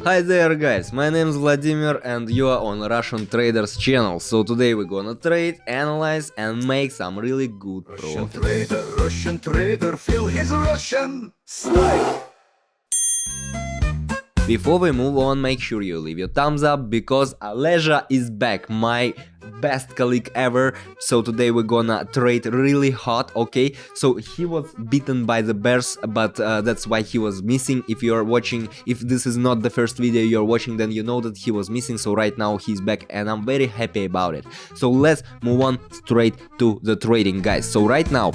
Hi there guys, my name is Vladimir and you are on Russian Traders channel. So today we're gonna trade, analyze and make some really good profit. Russian trader, feel his Russian style. Before we move on, make sure you leave your thumbs up because Aleja is back, my best colleague ever. So today we're gonna trade really hot, okay? So he was beaten by the bears, but that's why he was missing. If you're watching, if this is not the first video you're watching, then you know that he was missing. So right now he's back and I'm very happy about it. So let's move on straight to the trading, guys. So right now,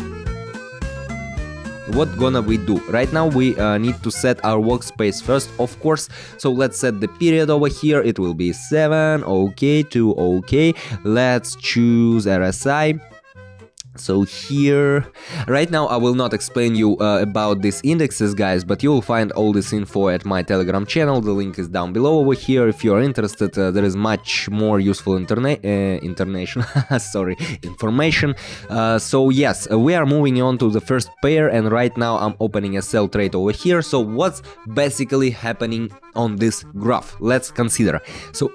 what gonna we do? Right now we need to set our workspace first, of course. So let's set the period over here. It will be 7, okay, 2, okay. Let's choose RSI. So here, right now I will not explain you about these indexes, guys, but you will find all this info at my Telegram channel. The link is down below over here. If you are interested, there is much more useful information. So yes, we are moving on to the first pair, and right now I'm opening a sell trade over here. So what's basically happening on this graph? Let's consider. So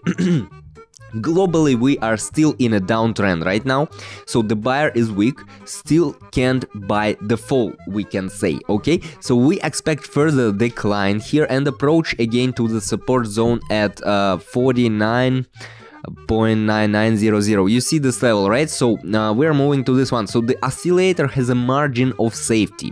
globally, we are still in a downtrend right now, so the buyer is weak, still can't buy the fall, we can say, okay? So we expect further decline here and approach again to the support zone at 49.9900. You see this level, right? So we're moving to this one. So the oscillator has a margin of safety.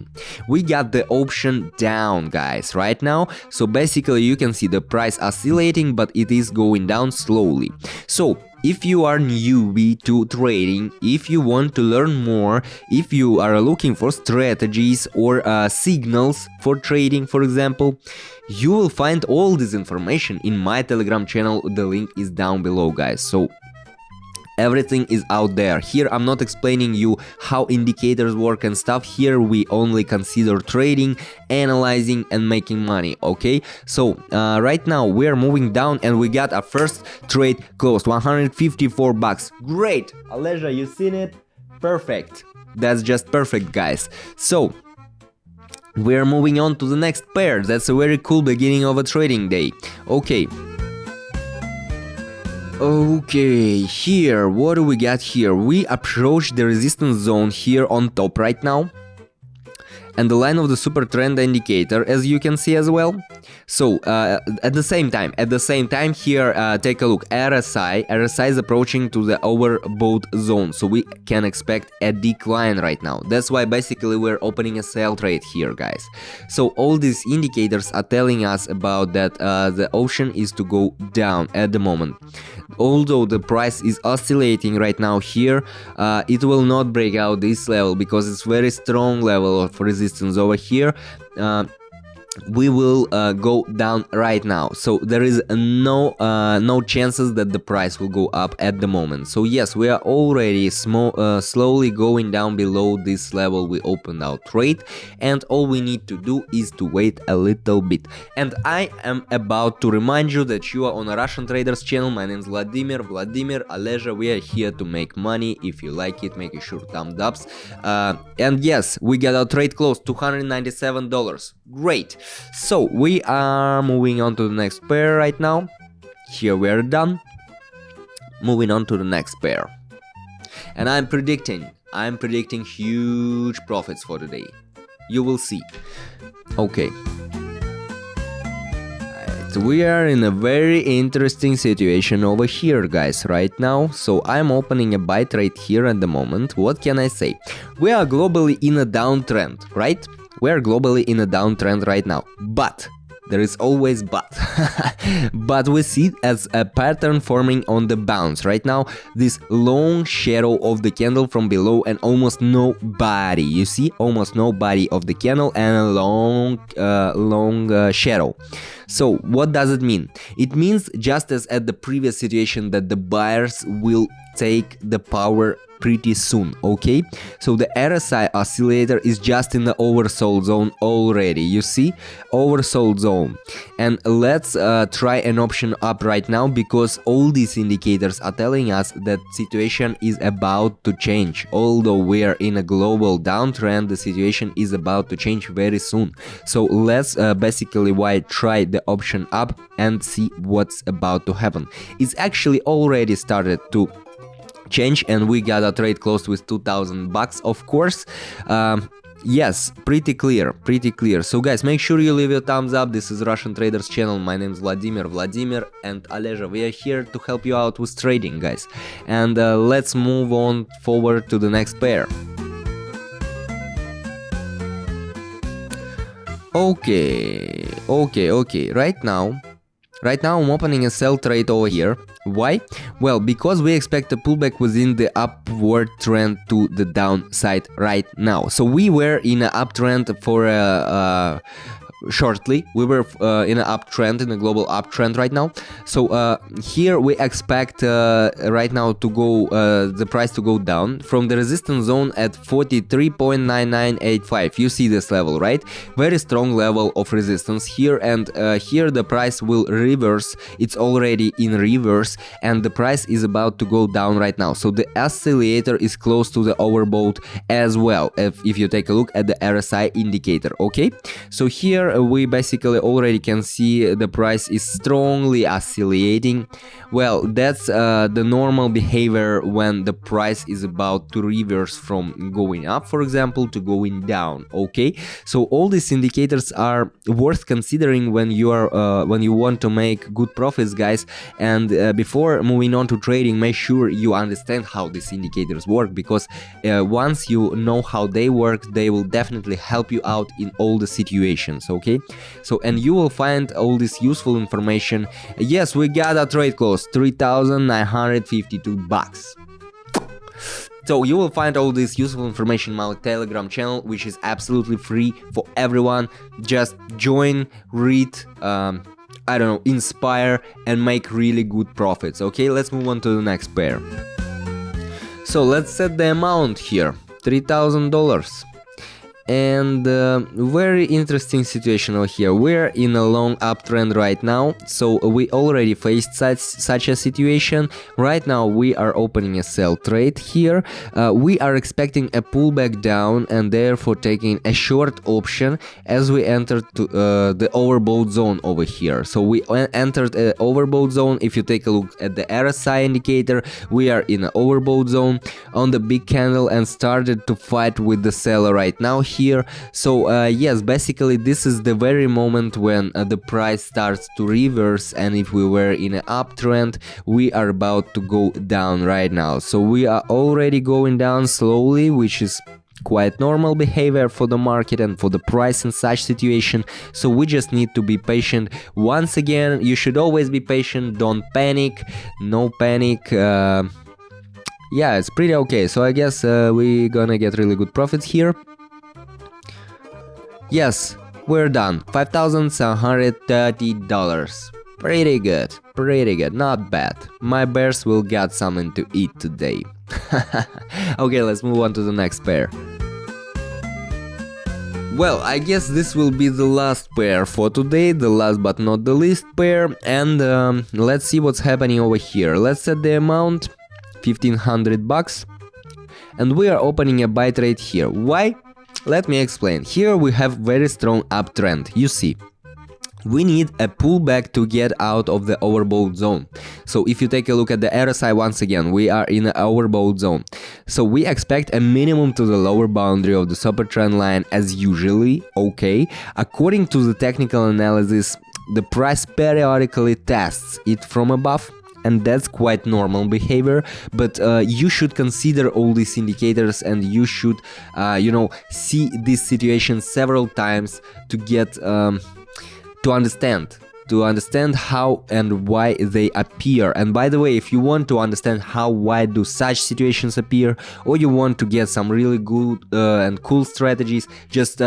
We got the option down, guys, right now. So basically you can see the price oscillating, but it is going down slowly. So if you are newbie to trading, if you want to learn more, if you are looking for strategies or signals for trading, for example, you will find all this information in my Telegram channel. The link is down below, guys. So everything is out there. Here I'm not explaining you how indicators work and stuff. Here we only consider trading, analyzing and making money, okay? So right now we are moving down and we got our first trade closed, 154 bucks. Great, Aleja, you seen it? Perfect. That's just perfect, guys. So we're moving on to the next pair. That's a very cool beginning of a trading day. Okay, here, what do we got here? We approach the resistance zone here on top right now, and the line of the super trend indicator, as you can see as well. So at the same time here, take a look. RSI is approaching to the overbought zone, so we can expect a decline right now. That's why basically we're opening a sell trade here, guys. So all these indicators are telling us about that the option is to go down at the moment. Although the price is oscillating right now here, it will not break out this level because it's very strong level of resistance over here. We will go down right now, so there is no chances that the price will go up at the moment. So yes, we are already slowly going down below this level we opened our trade, and all we need to do is to wait a little bit. And I am about to remind you that you are on a Russian Traders channel. My name is Vladimir Aleja. We are here to make money. If you like it, make sure thumbs ups. And yes, we got our trade closed, $297. Great. So we are moving on to the next pair right now. Here we are done. Moving on to the next pair. And I'm predicting huge profits for today. You will see. Okay. We are in a very interesting situation over here, guys, right now. So I'm opening a buy trade here at the moment. What can I say? We are globally in a downtrend, right? We are globally in a downtrend right now, but there is always but. But we see it as a pattern forming on the bounce right now. This long shadow of the candle from below and almost no body. You see, almost no body of the candle and a long shadow. So what does it mean? It means just as at the previous situation that the buyers will take the power pretty soon, okay? So the RSI oscillator is just in the oversold zone already, you see? Oversold zone. And let's try an option up right now, because all these indicators are telling us that situation is about to change. Although we are in a global downtrend, the situation is about to change very soon. So let's basically try the option up and see what's about to happen. It's actually already started to change, and we got a trade closed with 2,000 bucks, of course. Yes, pretty clear. So guys, make sure you leave a thumbs up. This is Russian Traders channel. My name is Vladimir and Aleja. We are here to help you out with trading, guys. And let's move on forward to the next pair. Okay. Right now I'm opening a sell trade over here. Why? Well, because we expect a pullback within the upward trend to the downside right now. So we were in an uptrend for shortly. We were in an uptrend, in a global uptrend right now. So here we expect right now to go the price to go down from the resistance zone at 43.9985. You see this level, right? Very strong level of resistance here, and here the price will reverse. It's already in reverse, and the price is about to go down right now. So the oscillator is close to the overbought as well, if you take a look at the RSI indicator. Okay, so here we basically already can see the price is strongly oscillating. Well, that's the normal behavior when the price is about to reverse from going up, for example, to going down. Okay, so all these indicators are worth considering when you are when you want to make good profits, guys. And before moving on to trading, make sure you understand how these indicators work, because once you know how they work, they will definitely help you out in all the situations. Okay, so and you will find all this useful information. Yes, we got a trade close, 3,952 bucks. So you will find all this useful information in my Telegram channel, which is absolutely free for everyone. Just join, read, I don't know, inspire, and make really good profits. Okay, let's move on to the next pair. So let's set the amount here, $3,000. And very interesting situation over here. We're in a long uptrend right now, so we already faced such a situation. Right now we are opening a sell trade here. We are expecting a pullback down and therefore taking a short option as we entered the overbought zone over here. So we entered an overbought zone. If you take a look at the RSI indicator, we are in an overbought zone on the big candle and started to fight with the seller right now here. So yes, basically this is the very moment when the price starts to reverse, and if we were in an uptrend, we are about to go down right now. So we are already going down slowly, which is quite normal behavior for the market and for the price in such situation. So we just need to be patient. Once again, you should always be patient, don't panic, no panic. Yeah, it's pretty okay. So I guess we're gonna get really good profits here. Yes, we're done. $5,730. Pretty good, not bad. My bears will get something to eat today. Okay, let's move on to the next pair. Well, I guess this will be the last pair for today, the last but not the least pair, and let's see what's happening over here. Let's set the amount, 1,500 bucks, and we are opening a buy trade here. Why? Let me explain. Here we have very strong uptrend. You see, we need a pullback to get out of the overbought zone. So if you take a look at the RSI once again, we are in an overbought zone. So we expect a minimum to the lower boundary of the super trend line as usually. Okay, according to the technical analysis, the price periodically tests it from above, and that's quite normal behavior. But you should consider all these indicators, and you should you know, see this situation several times to get to understand how and why they appear. And by the way, if you want to understand how, why do such situations appear, or you want to get some really good and cool strategies, just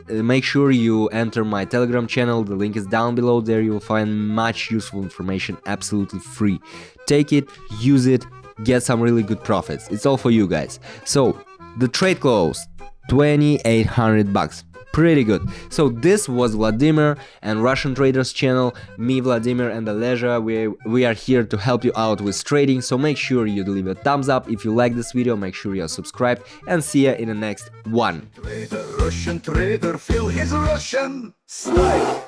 make sure you enter my Telegram channel. The link is down below. There you will find much useful information absolutely free. Take it, use it, get some really good profits. It's all for you guys. So the trade closed, 2,800 bucks. Pretty good. So this was Vladimir and Russian Traders channel. Me, Vladimir, and Aleja. We are here to help you out with trading. So make sure you leave a thumbs up if you like this video. Make sure you're subscribed, and see ya in the next one. Russian trader, feel his Russian style.